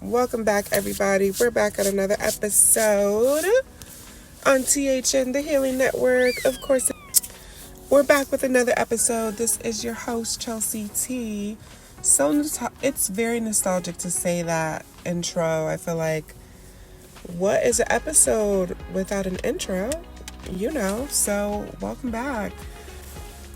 Welcome back, everybody. We're back at another episode on THN, the Healing Network. Of course, we're back with another episode. This is your host, Chelsea T. It's very nostalgic to say that intro. I feel like, what is an episode without an intro? So welcome back.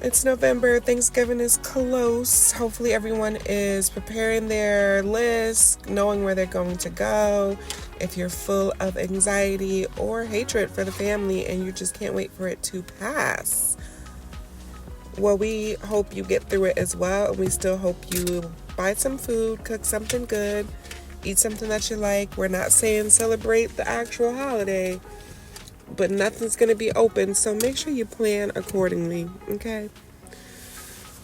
It's November. Thanksgiving is close. Hopefully everyone is preparing their list, knowing where they're going to go. If you're full of anxiety or hatred for the family and you just can't wait for it to pass, well, we hope you get through it as well. And we still hope you buy some food, cook something good, eat something that you like. We're not saying celebrate the actual holiday, but nothing's going to be open, so make sure you plan accordingly, okay?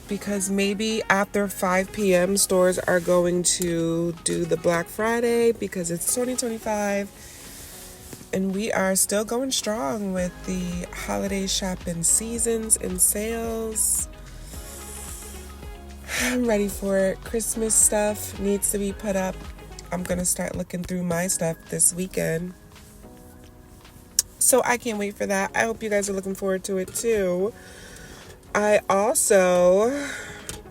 Because maybe after 5 p.m. stores are going to do the Black Friday because it's 2025 and we are still going strong with the holiday shopping seasons and sales. I'm ready for it. Christmas stuff needs to be put up. I'm going to start looking through my stuff this weekend. So I can't wait for that. I hope you guys are looking forward to it too. I also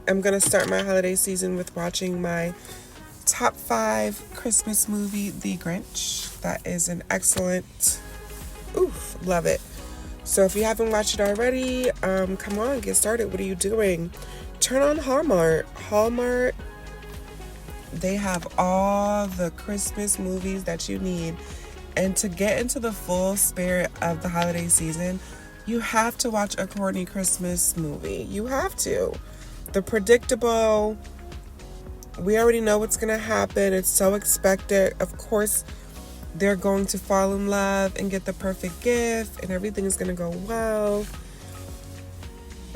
am going to start my holiday season with watching my top 5 Christmas movie, The Grinch. That is an excellent, love it. So if you haven't watched it already, come on, get started. What are you doing? Turn on Hallmark. Hallmark, they have all the Christmas movies that you need. And to get into the full spirit of the holiday season, you have to watch a corny Christmas movie. You have to. The predictable, we already know what's going to happen. It's so expected. Of course, they're going to fall in love and get the perfect gift and everything is going to go well.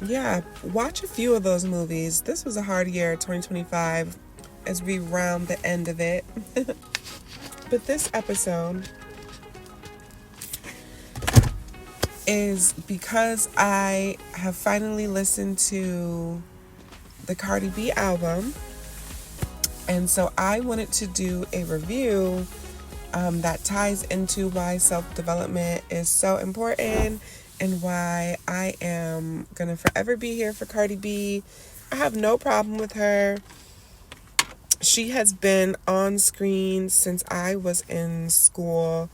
Yeah, watch a few of those movies. This was a hard year, 2025, as we round the end of it. But this episode is because I have finally listened to the Cardi B album, and so I wanted to do a review that ties into why self-development is so important and why I am gonna forever be here for Cardi B. I have no problem with her. She has been on screen since I was in school.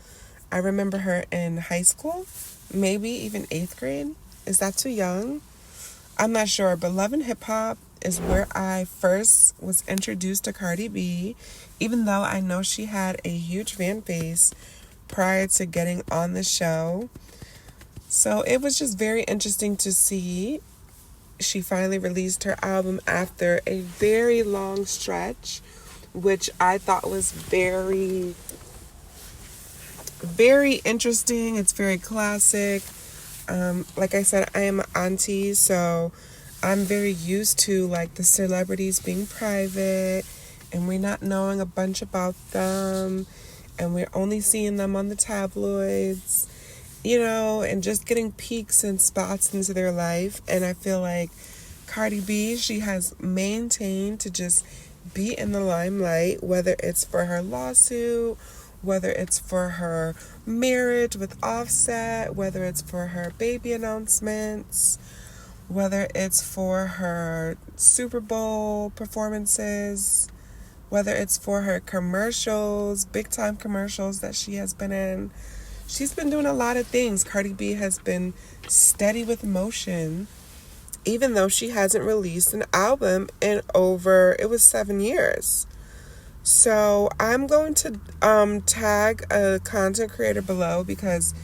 I remember her in high school, maybe even 8th grade. Is that too young? I'm not sure, but Love and Hip Hop is where I first was introduced to Cardi B, even though I know she had a huge fan base prior to getting on the show. So it was just very interesting to see. She finally released her album after a very long stretch, which I thought was very, very interesting. It's very classic. Like I said, I am an auntie, so I'm very used to like the celebrities being private and we're not knowing a bunch about them and we're only seeing them on the tabloids, and just getting peeks and spots into their life. And I feel like Cardi B, she has maintained to just be in the limelight, whether it's for her lawsuit, whether it's for her marriage with Offset, whether it's for her baby announcements, whether it's for her Super Bowl performances, whether it's for her commercials, big time commercials that she has been in. She's been doing a lot of things. Cardi B has been steady with motion, even though she hasn't released an album in it was 7 years. So I'm going to tag a content creator below because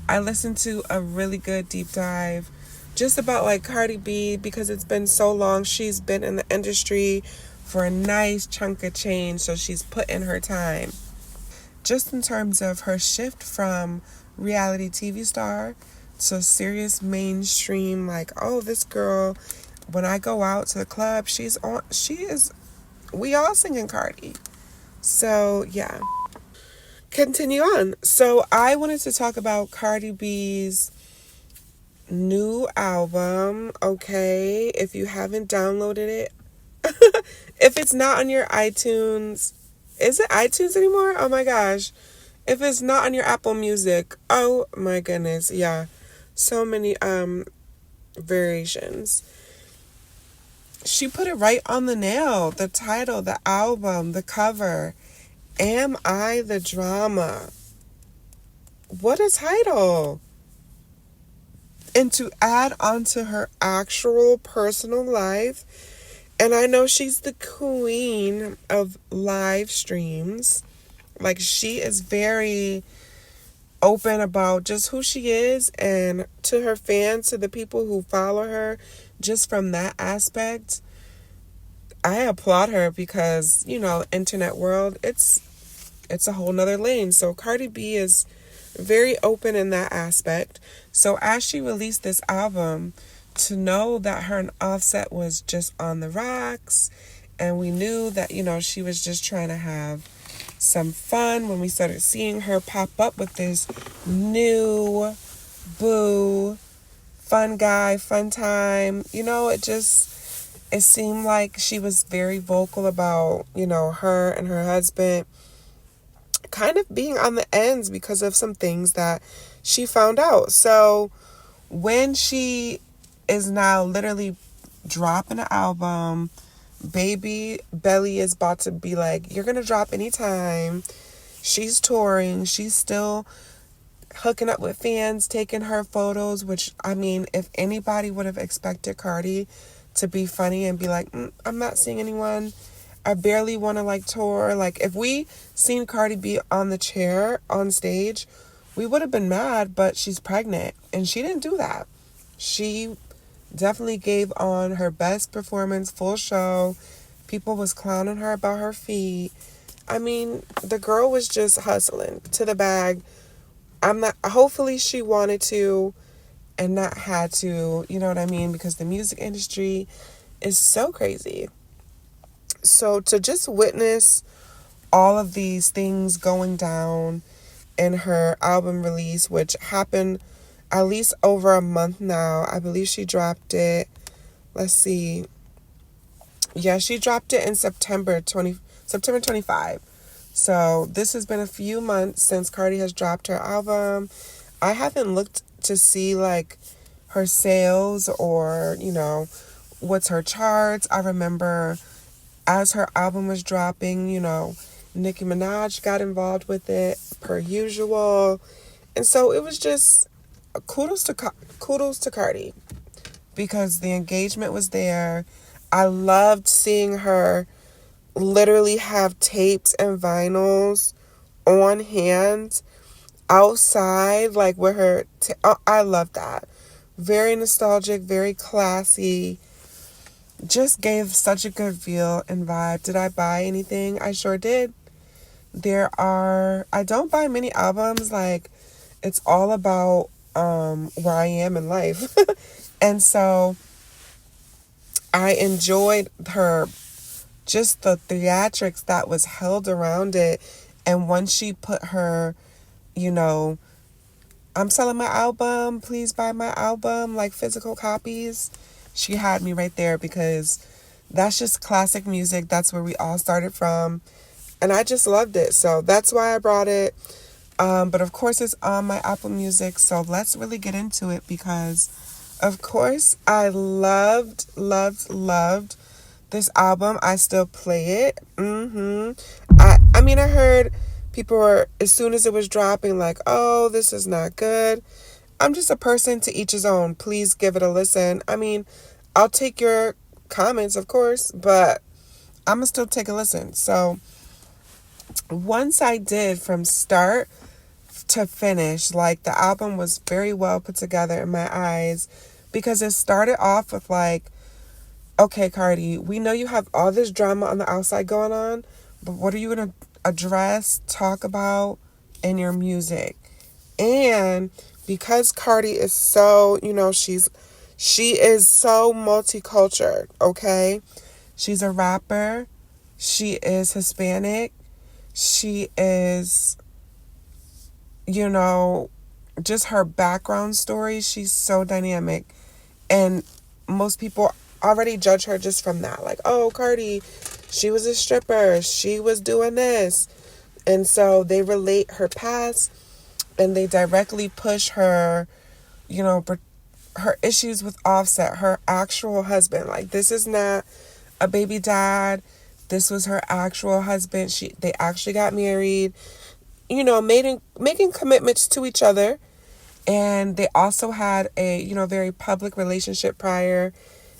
I listened to a really good deep dive just about like Cardi B, because it's been so long. She's been in the industry for a nice chunk of change, so she's put in her time. Just in terms of her shift from reality TV star to serious mainstream, like, oh, this girl, when I go out to the club, we all singing Cardi. So, yeah. Continue on. So, I wanted to talk about Cardi B's new album, okay? If you haven't downloaded it, if it's not on your iTunes, is it iTunes anymore? Oh my gosh. If it's not on your Apple Music, oh my goodness, yeah. So many variations. She put it right on the nail. The title, the album, the cover. Am I the Drama? What a title. And to add onto her actual personal life, and I know she's the queen of live streams. Like, she is very open about just who she is, and to her fans, to the people who follow her, just from that aspect, I applaud her because, internet world, it's a whole nother lane. So Cardi B is very open in that aspect. So as she released this album, to know that her and Offset was just on the rocks, and we knew that, she was just trying to have some fun when we started seeing her pop up with this new boo, fun guy, fun time. It seemed like she was very vocal about, her and her husband kind of being on the ends because of some things that she found out. So when she is now literally dropping an album, Baby Belly is about to be like, you're gonna drop anytime. She's touring, she's still hooking up with fans, taking her photos, which, I mean, if anybody would have expected Cardi to be funny and be like, I'm not seeing anyone, I barely want to tour. Like, if we seen Cardi B on the chair on stage, we would have been mad, but she's pregnant and she didn't do that. She definitely gave on her best performance, full show. People was clowning her about her feet. I mean, the girl was just hustling to the bag. Hopefully she wanted to and not had to, you know what I mean? Because the music industry is so crazy. So to just witness all of these things going down in her album release, which happened at least over a month now. I believe she dropped it. Let's see. Yeah, she dropped it in September 25. So this has been a few months since Cardi has dropped her album. I haven't looked to see her sales or, what's her charts. I remember as her album was dropping, Nicki Minaj got involved with it per usual. And so it was just kudos to Cardi because the engagement was there. I loved seeing her literally have tapes and vinyls on hand outside, with her. I love that. Very nostalgic, very classy. Just gave such a good feel and vibe. Did I buy anything? I sure did. I don't buy many albums. It's all about where I am in life. And so I enjoyed just the theatrics that was held around it. And once she put her, I'm selling my album, please buy my album, physical copies, she had me right there because that's just classic music. That's where we all started from. And I just loved it. So that's why I brought it. But of course it's on my Apple Music. So let's really get into it because, of course, I loved this album. I still play it. I mean, I heard people were, as soon as it was dropping, oh, this is not good. I'm just a person, to each his own. Please give it a listen. I mean, I'll take your comments, of course, but I'm going to still take a listen. So once I did, from start to finish, the album was very well put together in my eyes because it started off with okay, Cardi, we know you have all this drama on the outside going on, but what are you going to address, talk about in your music? And because Cardi is so, she is so multicultural, okay? She's a rapper. She is Hispanic. She is, just her background story. She's so dynamic. And most people already judge her just from that. Oh, Cardi, She was a stripper. She was doing this. And so they relate her past and they directly push her, you know, her issues with Offset, her actual husband. Like, this is not a baby dad. This was her actual husband. They actually got married, you know, making commitments to each other. And they also had a, you know, very public relationship prior.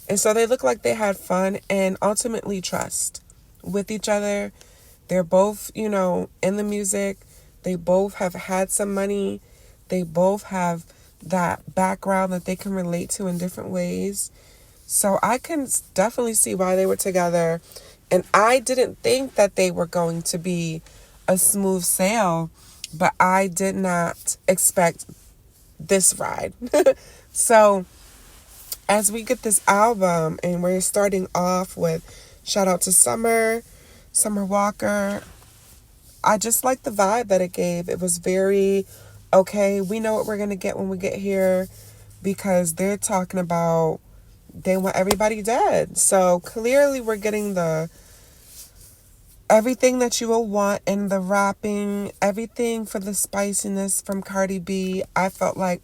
And so they look like they had fun and ultimately trust with each other. They're both, you know, in the music. They both have had some money. They both have that background that they can relate to in different ways. So I can definitely see why they were together. And I didn't think that they were going to be a smooth sail, but I did not expect this ride. So as we get this album and we're starting off with shout out to Summer Walker, I just like the vibe that it gave. It was very, okay, we know what we're going to get when we get here, because they're talking about they want everybody dead. So clearly we're getting the everything that you will want in the rapping, everything for the spiciness from Cardi B. I felt like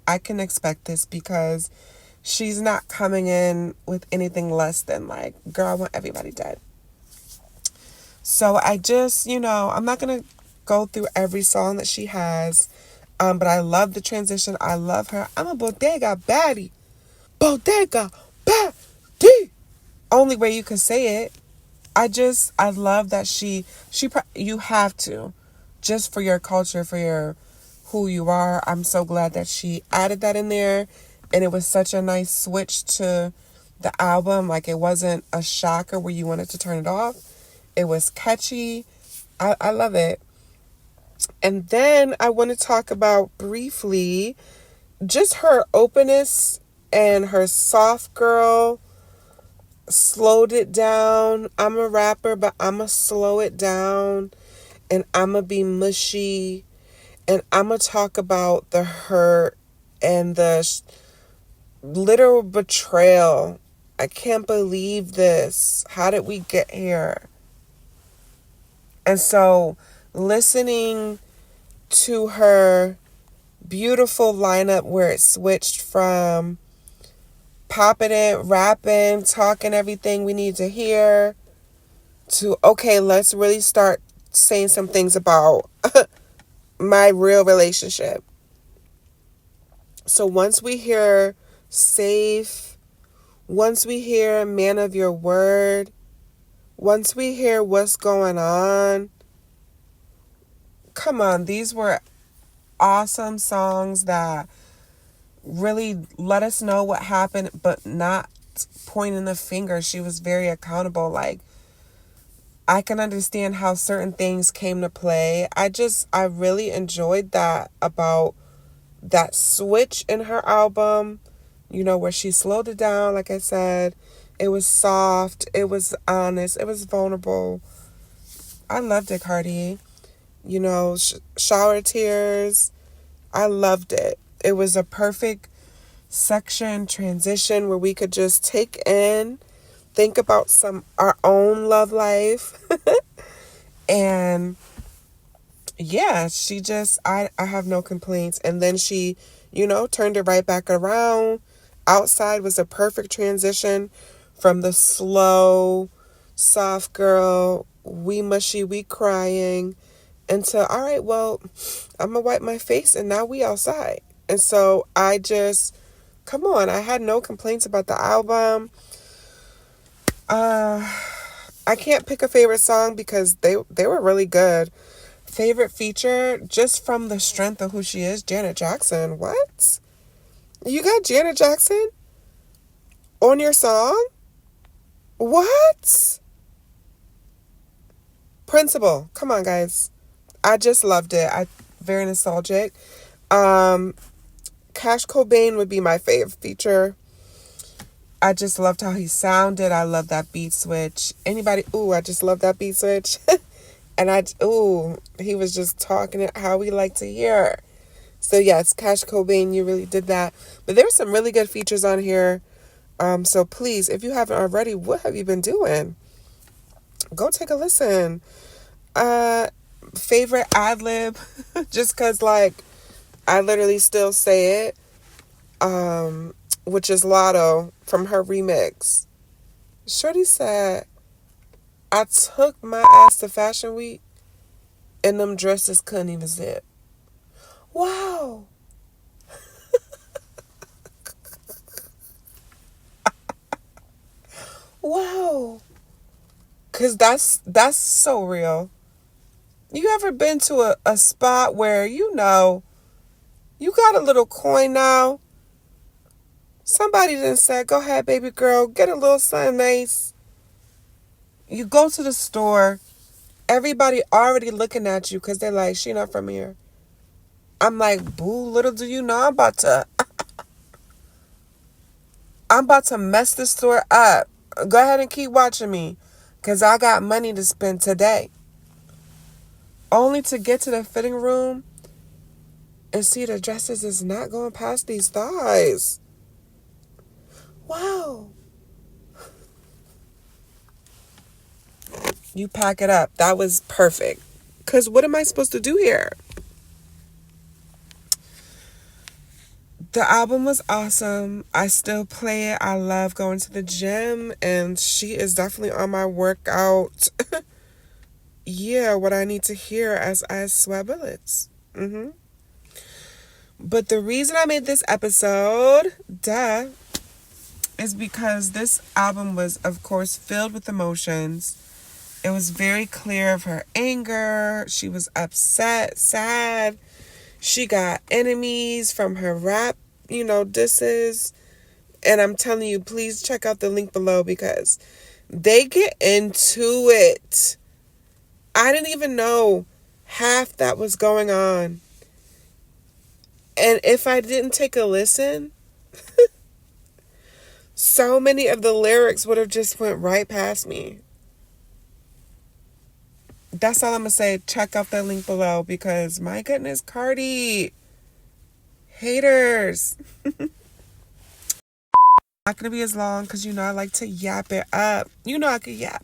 I can expect this, because she's not coming in with anything less than like, girl, I want everybody dead. So I just, you know, I'm not going to go through every song that she has, but I love the transition. I love her. I'm a bodega baddie. Bodega baddie. Only way you can say it. I love that you have to, just for your culture, for your, who you are. I'm so glad that she added that in there. And it was such a nice switch to the album. Like, it wasn't a shocker where you wanted to turn it off. It was catchy. I love it. And then I want to talk about briefly just her openness and her soft girl. Slowed it down. I'm a rapper, but I'ma slow it down, and I'ma be mushy, and I'ma talk about the hurt and the literal betrayal. I can't believe this. How did we get here? And so listening to her beautiful lineup where it switched from popping it, rapping, talking everything we need to hear, to, okay, let's really start saying some things about my real relationship. So once we hear safe, once we hear man of your word, once we hear what's going on, come on, these were awesome songs that really let us know what happened, but not pointing the finger. She was very accountable. Like, I can understand how certain things came to play. I really enjoyed that about that switch in her album, you know, where she slowed it down. Like I said, it was soft, it was honest, it was vulnerable. I loved it, Cardi. You know, shower tears. I loved it. It was a perfect section transition where we could just take in, think about our own love life. And yeah, she just, I have no complaints. And then she, you know, turned it right back around. Outside was a perfect transition from the slow, soft girl, we mushy, we crying, into, all right, well, I'm gonna wipe my face and now we outside. And so come on, I had no complaints about the album. I can't pick a favorite song because they were really good. Favorite feature, just from the strength of who she is, Janet Jackson. What? You got Janet Jackson on your song? What? Principal. Come on, guys. I just loved it. Very nostalgic. Cash Cobain would be my favorite feature. I just loved how he sounded. I love that beat switch. I just love that beat switch. And he was just talking it how we like to hear. So yes, Cash Cobain, you really did that. But there's some really good features on here. So please, if you haven't already, what have you been doing? Go take a listen. Uh, Favorite ad lib, just cause like I literally still say it. Which is Lotto from her remix. Shorty said, "I took my ass to Fashion Week, and them dresses couldn't even zip." Wow. Wow. Cause that's so real. You ever been to a spot where you got a little coin now? Somebody done said, "Go ahead, baby girl, get a little something nice." You go to the store, everybody already looking at you because they're like, "She not from here." I'm like, "Boo, little do you know I'm about to mess the store up. Go ahead and keep watching me because I got money to spend today." Only to get to the fitting room and see the dresses is not going past these thighs. Wow. You pack it up. That was perfect. Because what am I supposed to do here? The album was awesome. I still play it. I love going to the gym. And she is definitely on my workout. Yeah, what I need to hear as I sweat bullets. But the reason I made this episode, is because this album was, of course, filled with emotions. It was very clear of her anger. She was upset, sad. She got enemies from her rap, disses. And I'm telling you, please check out the link below because they get into it. I didn't even know half that was going on. And if I didn't take a listen, so many of the lyrics would have just went right past me. That's all I'm going to say. Check out that link below because my goodness, Cardi. Haters. Not going to be as long because I like to yap it up. I could yap.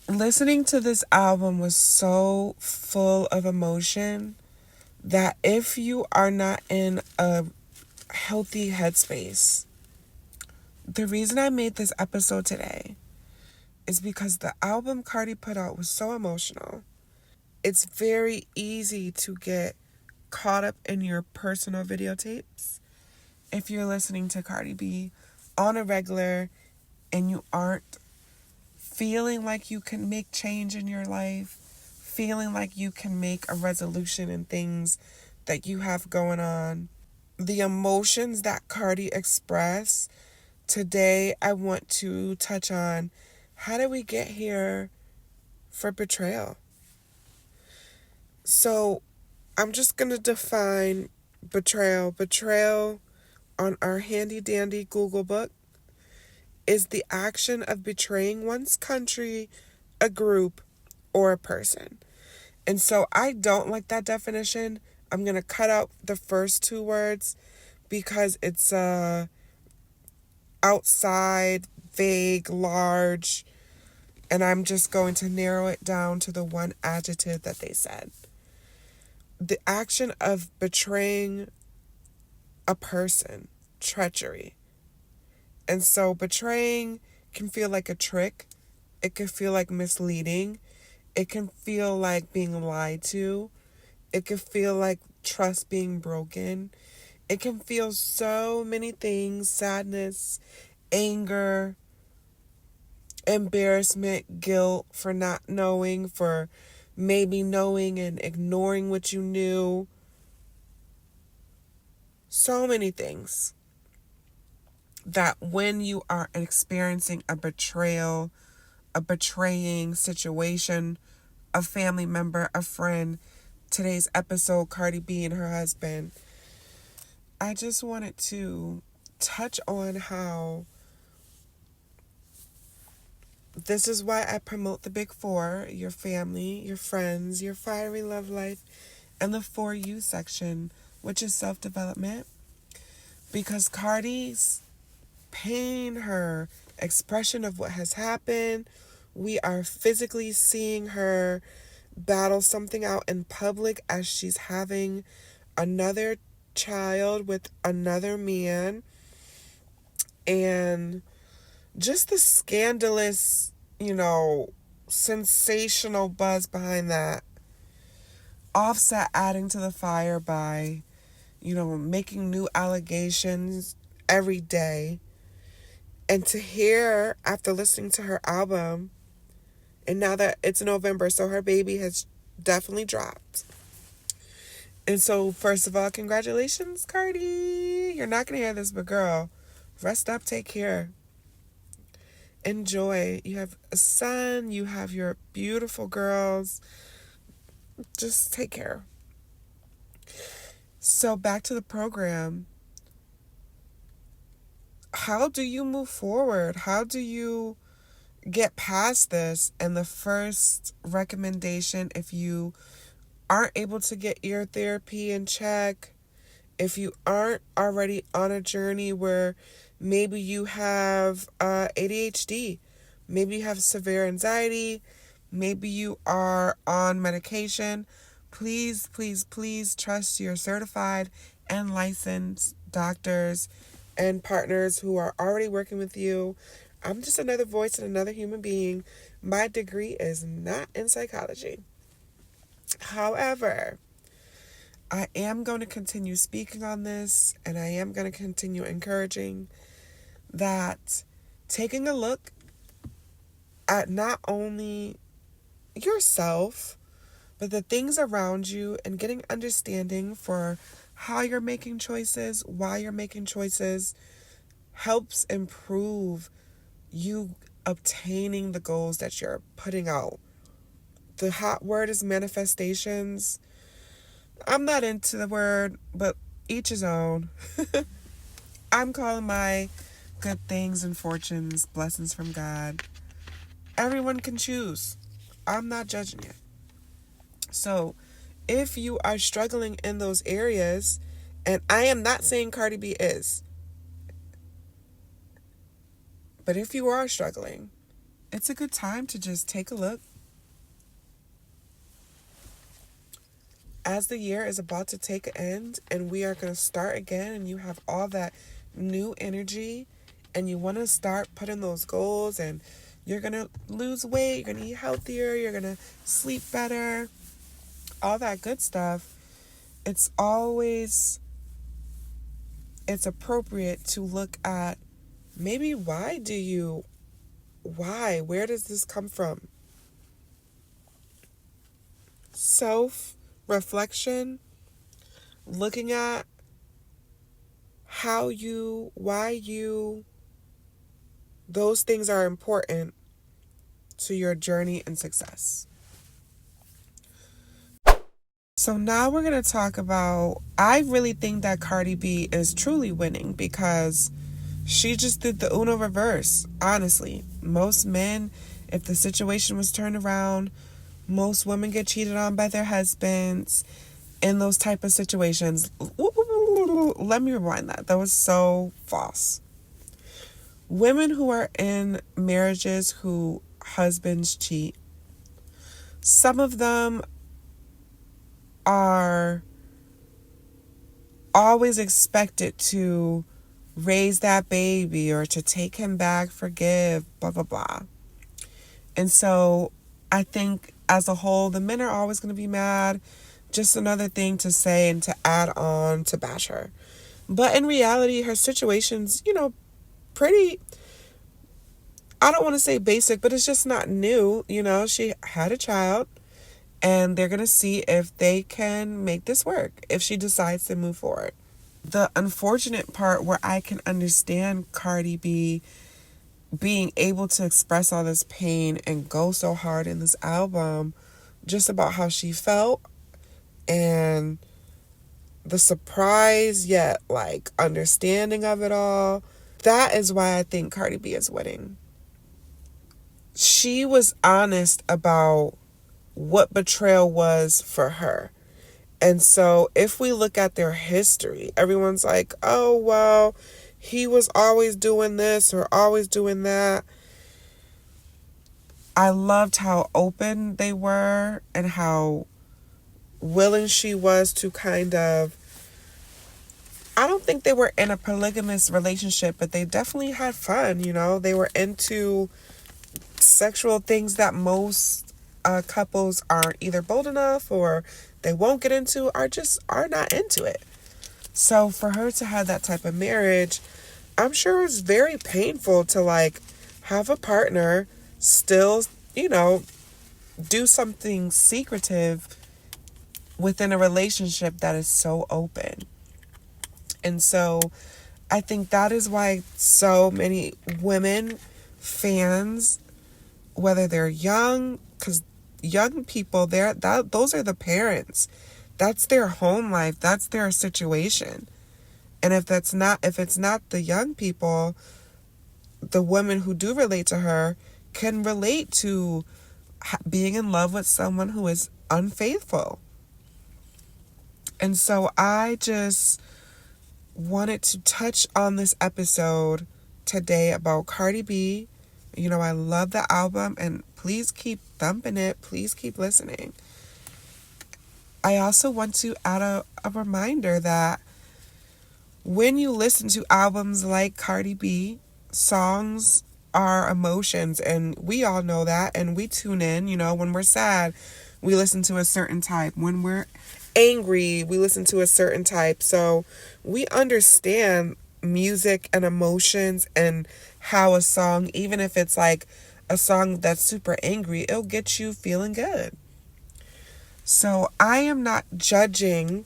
Listening to this album was so full of emotion that if you are not in a healthy headspace, the reason I made this episode today is because the album Cardi put out was so emotional. It's very easy to get caught up in your personal videotapes if you're listening to Cardi B on a regular and you aren't feeling like you can make change in your life, feeling like you can make a resolution in things that you have going on. The emotions that Cardi expressed today, I want to touch on how did we get here for betrayal? So I'm just going to define betrayal. Betrayal on our handy dandy Google book is the action of betraying one's country, a group, or a person. And so I don't like that definition. I'm going to cut out the first two words because it's outside, vague, large, and I'm just going to narrow it down to the one adjective that they said. The action of betraying a person, treachery. And so betraying can feel like a trick. It can feel like misleading. It can feel like being lied to. It can feel like trust being broken. It can feel so many things: sadness, anger, embarrassment, guilt for not knowing, for maybe knowing and ignoring what you knew. So many things that when you are experiencing a betrayal, a betraying situation, a family member, a friend, today's episode, Cardi B and her husband, I just wanted to touch on how this is why I promote the big four: your family, your friends, your fiery love life, and the For You section, which is self-development. Because Cardi's pain, her expression of what has happened, We are physically seeing her battle something out in public as she's having another child with another man. And just the scandalous, sensational buzz behind that. Offset adding to the fire by, making new allegations every day. And to hear, after listening to her album, and now that it's November, so her baby has definitely dropped. And so, first of all, congratulations, Cardi. You're not going to hear this, but girl, rest up, take care. Enjoy. You have a son, you have your beautiful girls. Just take care. So, back to the program. How do you move forward? How do you get past this? And the first recommendation, if you aren't able to get your therapy in check, if you aren't already on a journey where maybe you have ADHD, maybe you have severe anxiety, maybe you are on medication, please, please, please trust your certified and licensed doctors and partners who are already working with you. I'm just another voice and another human being. My degree is not in psychology. However, I am going to continue speaking on this, and I am going to continue encouraging that taking a look at not only yourself, but the things around you, and getting understanding for how you're making choices, why you're making choices, helps improve you obtaining the goals that you're putting out. The hot word is manifestations. I'm not into the word, but each his own. I'm calling my good things and fortunes blessings from God. Everyone can choose. I'm not judging you. So, if you are struggling in those areas, and I am not saying Cardi B is, but if you are struggling, it's a good time to just take a look. As the year is about to take an end and we are going to start again, and you have all that new energy and you want to start putting those goals, and you're going to lose weight, you're going to eat healthier, you're going to sleep better, all that good stuff, it's appropriate to look at maybe where does this come from? Self-reflection, looking at those things are important to your journey and success. So now we're going to talk about, I really think that Cardi B is truly winning because she just did the Uno reverse. Honestly, most men, if the situation was turned around, most women get cheated on by their husbands in those type of situations. Let me rewind that. That was so false. Women who are in marriages who husbands cheat, some of them are always expected to raise that baby or to take him back, forgive, blah, blah, blah. And so I think as a whole, the men are always going to be mad. Just another thing to say and to add on to bash her. But in reality, her situation's, pretty, I don't want to say basic, but it's just not new. She had a child, and they're going to see if they can make this work, if she decides to move forward. The unfortunate part where I can understand Cardi B being able to express all this pain and go so hard in this album just about how she felt, and the surprise yet understanding of it all. That is why I think Cardi B is winning. She was honest about what betrayal was for her. And so if we look at their history, everyone's like, oh, well, he was always doing this or always doing that. I loved how open they were and how willing she was to kind of, I don't think they were in a polygamous relationship, but they definitely had fun, you know? They were into sexual things that most couples aren't either bold enough or they won't get into, or just are not into it. So for her to have that type of marriage, I'm sure it was very painful to like have a partner still, you know, do something secretive within a relationship that is so open. And so I think that is why so many women fans, whether they're young, because young people, those are the parents. That's their home life. That's their situation. And if it's not the young people, the women who do relate to her can relate to being in love with someone who is unfaithful. And so I just wanted to touch on this episode today about Cardi B. You know, I love the album, and please keep thumping it. Please keep listening. I also want to add a reminder that when you listen to albums like Cardi B, songs are emotions, and we all know that, and we tune in. You know, when we're sad, we listen to a certain type. When we're angry, we listen to a certain type. So we understand music and emotions, and how a song, even if it's like a song that's super angry, it'll get you feeling good. So I am not judging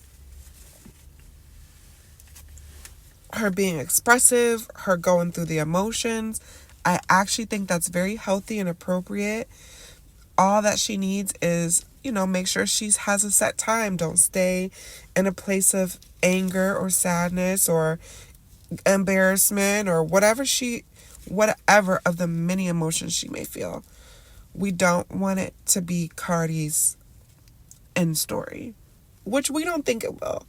her being expressive, her going through the emotions. I actually think that's very healthy and appropriate. All that she needs is, you know, make sure she has a set time. Don't stay in a place of anger or sadness or embarrassment or whatever of the many emotions she may feel. We don't want it to be Cardi's end story, which we don't think it will.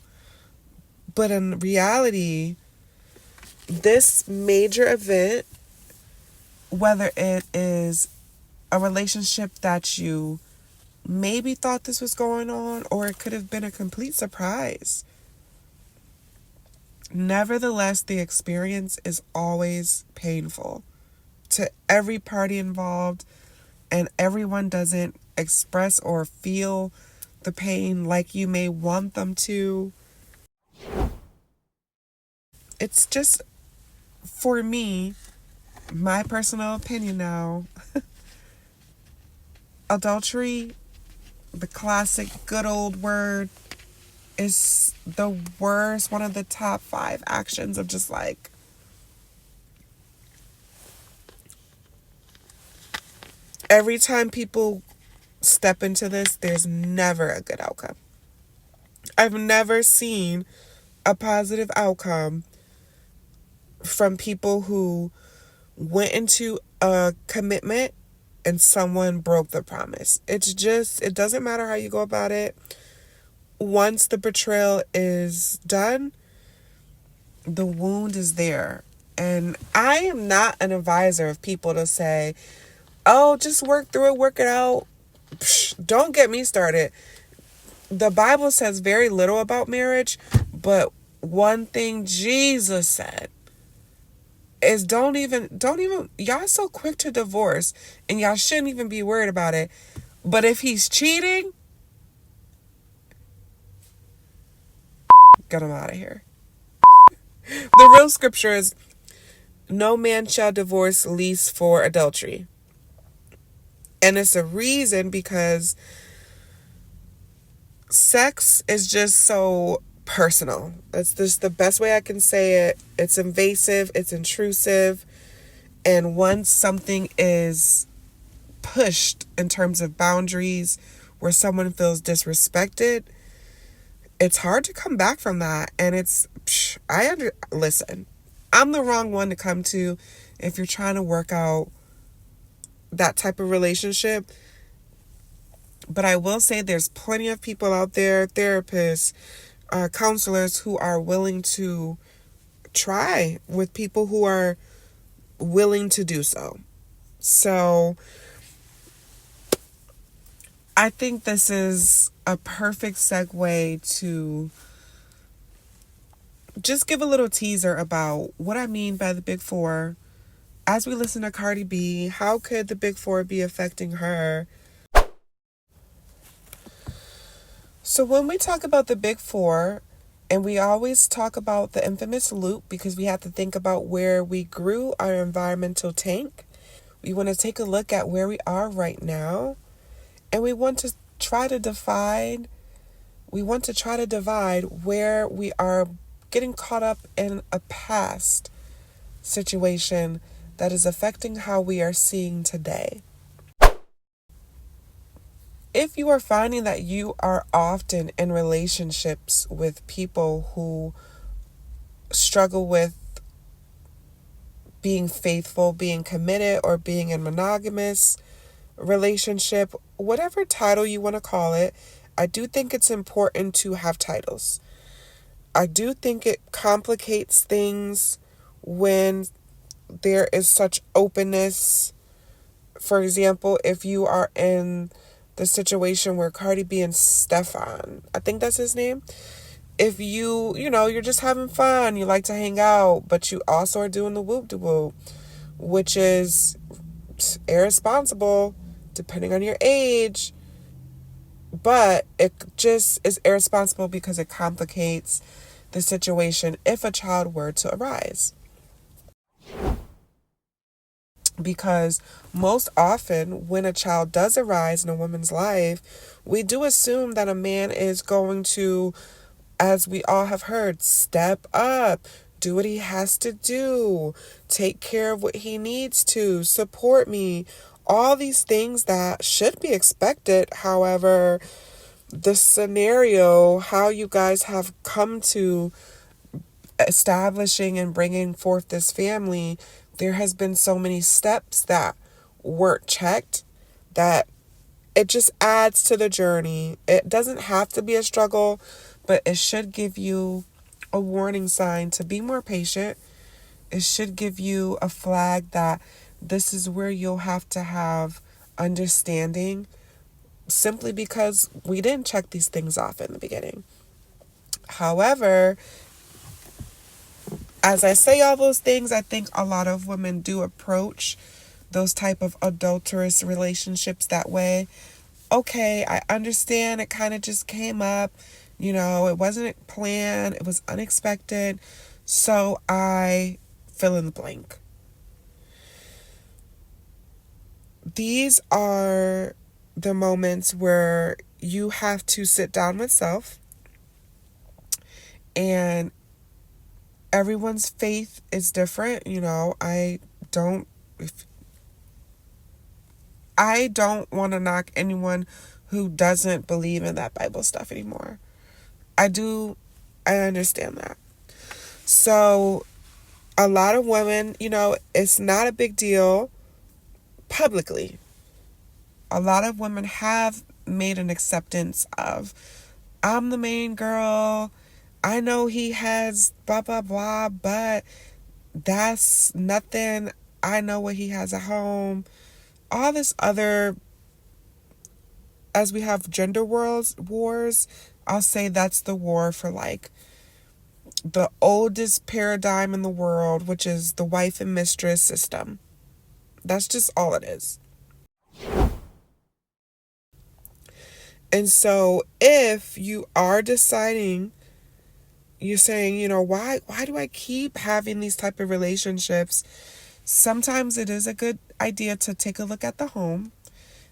But in reality, this major event, whether it is a relationship that you maybe thought this was going on, or it could have been a complete surprise, nevertheless, the experience is always painful to every party involved, and everyone doesn't express or feel the pain like you may want them to. It's just, for me, my personal opinion now, adultery, the classic good old word, is the worst, one of the top 5 actions of just like, every time people step into this, there's never a good outcome. I've never seen a positive outcome from people who went into a commitment and someone broke the promise. It's just, it doesn't matter how you go about it. Once the betrayal is done, the wound is there. And I am not an advisor of people to say, oh, just work through it, work it out. Psh, don't get me started. The Bible says very little about marriage, but one thing Jesus said is don't even, y'all so quick to divorce, and y'all shouldn't even be worried about it. But if he's cheating, get him out of here. The real scripture is, no man shall divorce least for adultery. And it's a reason because sex is just so personal. That's just the best way I can say it. It's invasive, it's intrusive, and once something is pushed in terms of boundaries where someone feels disrespected, it's hard to come back from that. And listen, I'm the wrong one to come to if you're trying to work out that type of relationship. But I will say there's plenty of people out there, therapists, counselors, who are willing to try with people who are willing to do so. So I think this is a perfect segue to just give a little teaser about what I mean by the big four. As we listen to Cardi B, how could the big four be affecting her? So when we talk about the big four, and we always talk about the infamous loop because we have to think about where we grew our environmental tank. We want to take a look at where we are right now, and we want to try to divide where we are getting caught up in a past situation that is affecting how we are seeing today. If you are finding that you are often in relationships with people who struggle with being faithful, being committed, or being in monogamous relationship, whatever title you want to call it, I do think it's important to have titles. I do think it complicates things when there is such openness. For example, if you are in the situation where Cardi B and Stefan, I think that's his name. If you're just having fun, you like to hang out, but you also are doing the whoop-de-whoop, which is irresponsible depending on your age, but it just is irresponsible because it complicates the situation if a child were to arise. Because most often when a child does arise in a woman's life, we do assume that a man is going to, as we all have heard, step up, do what he has to do, take care of what he needs to, support me, all these things that should be expected. However, the scenario, how you guys have come to establishing and bringing forth this family, there has been so many steps that weren't checked that it just adds to the journey. It doesn't have to be a struggle, but it should give you a warning sign to be more patient. It should give you a flag that this is where you'll have to have understanding, simply because we didn't check these things off in the beginning. However, as I say all those things, I think a lot of women do approach those type of adulterous relationships that way. Okay, I understand it kind of just came up. It wasn't planned. It was unexpected. So I fill in the blank. These are the moments where you have to sit down with self, and everyone's faith is different. I don't want to knock anyone who doesn't believe in that Bible stuff anymore. I understand that. So a lot of women, it's not a big deal publicly. A lot of women have made an acceptance of, I'm the main girl. I know he has blah, blah, blah, but that's nothing. I know what he has at home. All this other, as we have gender wars, I'll say that's the war for the oldest paradigm in the world, which is the wife and mistress system. That's just all it is. And so if you are deciding, you're saying, why do I keep having these type of relationships? Sometimes it is a good idea to take a look at the home,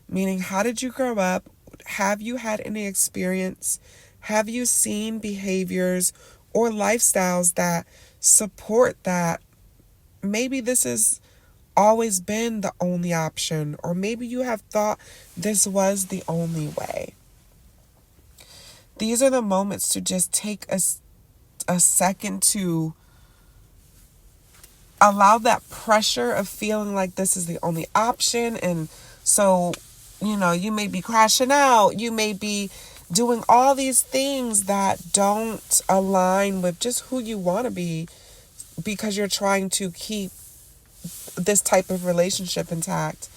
meaning how did you grow up? Have you had any experience? Have you seen behaviors or lifestyles that support that? Maybe this has always been the only option, or maybe you have thought this was the only way. These are the moments to just take a second to allow that pressure of feeling like this is the only option. And so, you may be crashing out. You may be doing all these things that don't align with just who you want to be because you're trying to keep this type of relationship intact.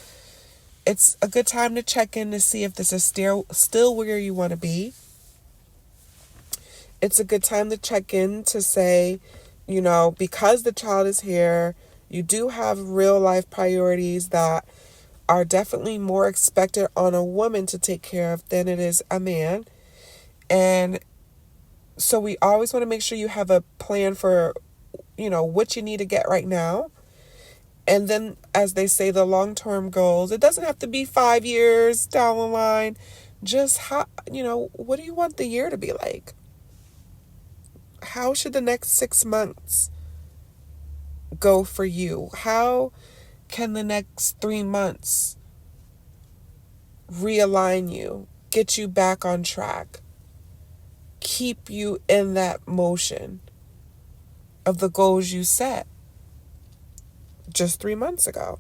It's a good time to check in to see if this is still where you want to be. It's a good time to check in to say, because the child is here, you do have real life priorities that are definitely more expected on a woman to take care of than it is a man. And so we always want to make sure you have a plan for, what you need to get right now. And then, as they say, the long-term goals, it doesn't have to be 5 years down the line. Just what do you want the year to be like? How should the next 6 months go for you? How can the next 3 months realign you, get you back on track, keep you in that motion of the goals you set just 3 months ago?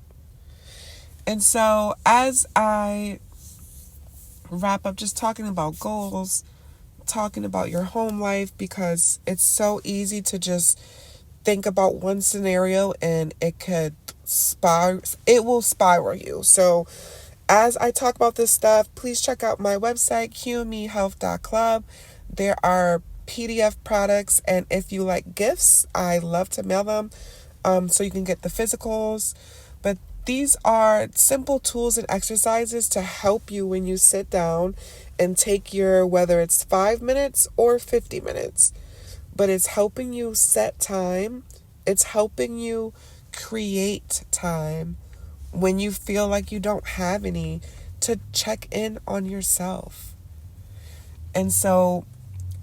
And so as I wrap up just talking about goals, talking about your home life, because it's so easy to just think about one scenario and it will spiral you. So as I talk about this stuff, please check out my website, youuuu.club. There are PDF products, and if you like gifts, I love to mail them, so you can get the physicals. But these are simple tools and exercises to help you when you sit down and take whether it's 5 minutes or 50 minutes. But it's helping you set time. It's helping you create time when you feel like you don't have any, to check in on yourself. And so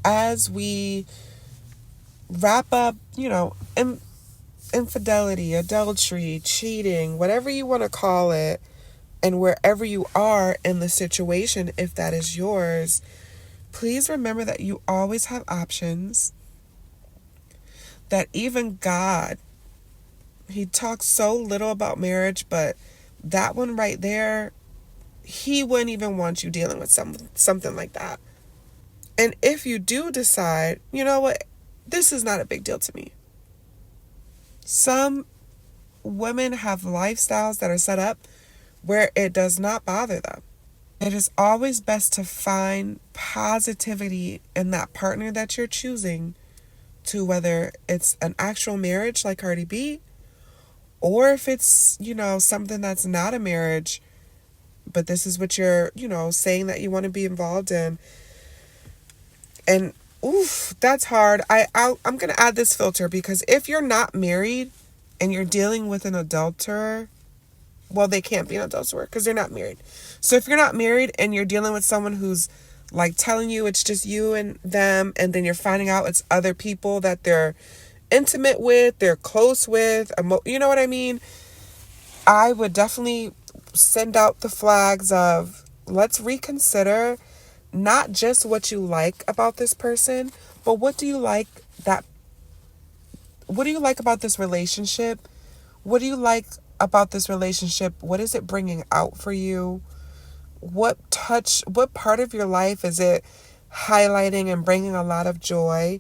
as we wrap up, infidelity, adultery, cheating, whatever you want to call it, and wherever you are in the situation, if that is yours, please remember that you always have options. That even God, he talks so little about marriage, but that one right there, he wouldn't even want you dealing with something like that. And if you do decide, you know what, this is not a big deal to me. Some women have lifestyles that are set up where it does not bother them. It is always best to find positivity in that partner that you're choosing, to whether it's an actual marriage like Cardi B, or if it's, something that's not a marriage, but this is what you're, saying that you want to be involved in. And that's hard. I'm going to add this filter, because if you're not married and you're dealing with an adulterer, well, they can't be an adulterer because they're not married. So if you're not married and you're dealing with someone who's like telling you it's just you and them, and then you're finding out it's other people that they're intimate with, they're close with, you know what I mean? I would definitely send out the flags of, let's reconsider not just what you like about this person, but what do you like about this relationship? What do you like about this relationship? What is it bringing out for you? What part of your life is it highlighting and bringing a lot of joy?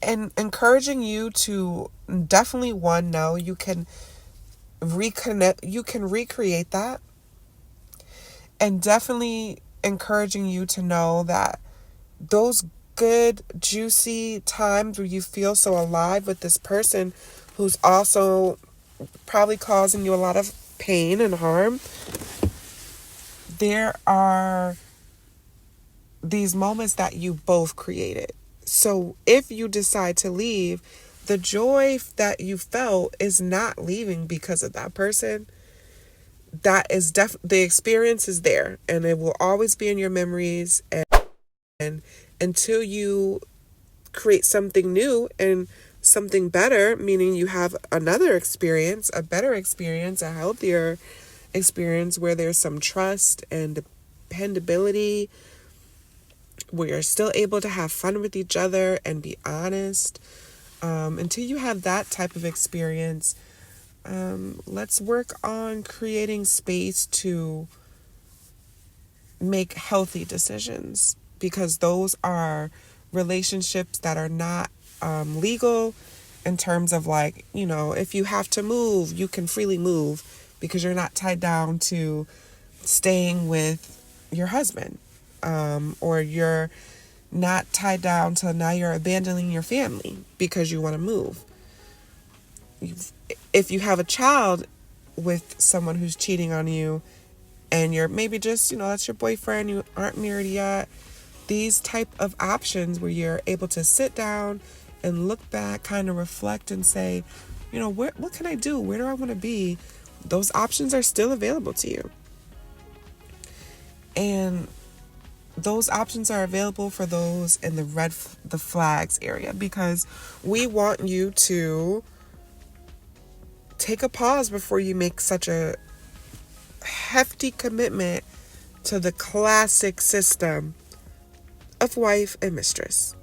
And encouraging you to definitely, you can reconnect, you can recreate that. And definitely encouraging you to know that those good, juicy times where you feel so alive with this person who's also probably causing you a lot of pain and harm, there are these moments that you both created. So if you decide to leave, the joy that you felt is not leaving because of that person. That is the experience is there, and it will always be in your memories. And until you create something new and something better, meaning you have another experience, a better experience, a healthier experience where there's some trust and dependability, where you're still able to have fun with each other and be honest. Until you have that type of experience, let's work on creating space to make healthy decisions, because those are relationships that are not legal in terms of, like, if you have to move, you can freely move. because you're not tied down to staying with your husband, or you're not tied down to now you're abandoning your family because you want to move. If you have a child with someone who's cheating on you, and you're maybe just, that's your boyfriend, you aren't married yet, these type of options where you're able to sit down and look back, kind of reflect and say, what can I do? Where do I want to be? Those options are still available to you. And those options are available for those in the flags area, because we want you to take a pause before you make such a hefty commitment to the classic system of wife and mistress.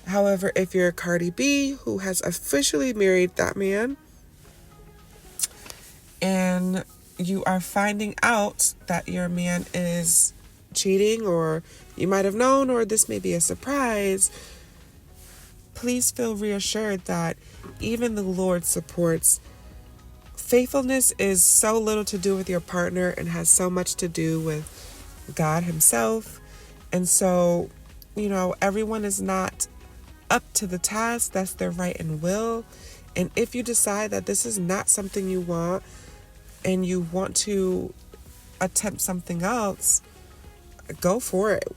However, if you're Cardi B, who has officially married that man, and you are finding out that your man is cheating, or you might have known, or this may be a surprise, please feel reassured that even the Lord supports. Faithfulness is so little to do with your partner and has so much to do with God himself. And so, everyone is not up to the task. That's their right and will. And if you decide that this is not something you want and you want to attempt something else, go for it.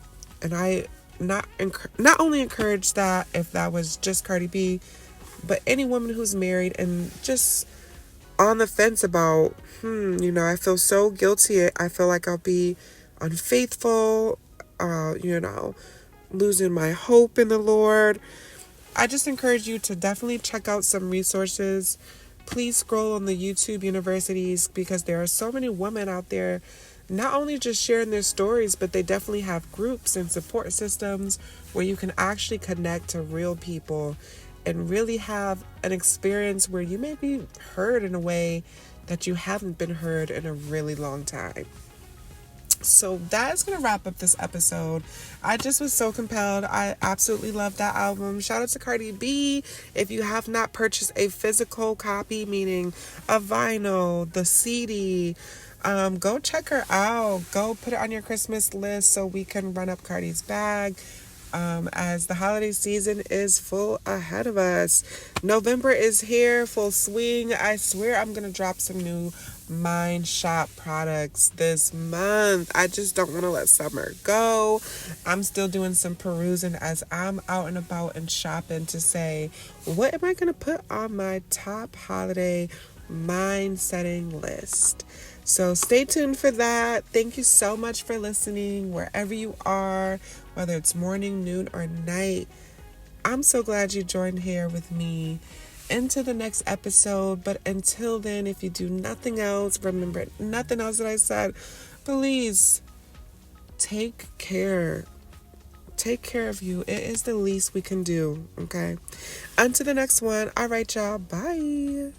And I not only encourage that if that was just Cardi B, but any woman who's married and just on the fence about, I feel so guilty. I feel like I'll be unfaithful, losing my hope in the Lord. I just encourage you to definitely check out some resources. Please scroll on the YouTube universities, because there are so many women out there not only just sharing their stories, but they definitely have groups and support systems where you can actually connect to real people and really have an experience where you may be heard in a way that you haven't been heard in a really long time. So that is going to wrap up this episode. I just was so compelled. I absolutely love that album. Shout out to Cardi B. If you have not purchased a physical copy, meaning a vinyl, the CD, go check her out. Go put it on your Christmas list so we can run up Cardi's bag. As the holiday season is full ahead of us. November is here, full swing. I swear I'm going to drop some new Mind Shop products this month. I just don't want to let summer go. I'm still doing some perusing as I'm out and about and shopping to say, what am I going to put on my top holiday mind setting list? So stay tuned for that. Thank you so much for listening wherever you are, whether it's morning, noon, or night. I'm so glad you joined here with me into the next episode. But until then, if you do nothing else, remember nothing else that I said, please take care. Take care of you. It is the least we can do, okay? Until the next one. All right, y'all. Bye.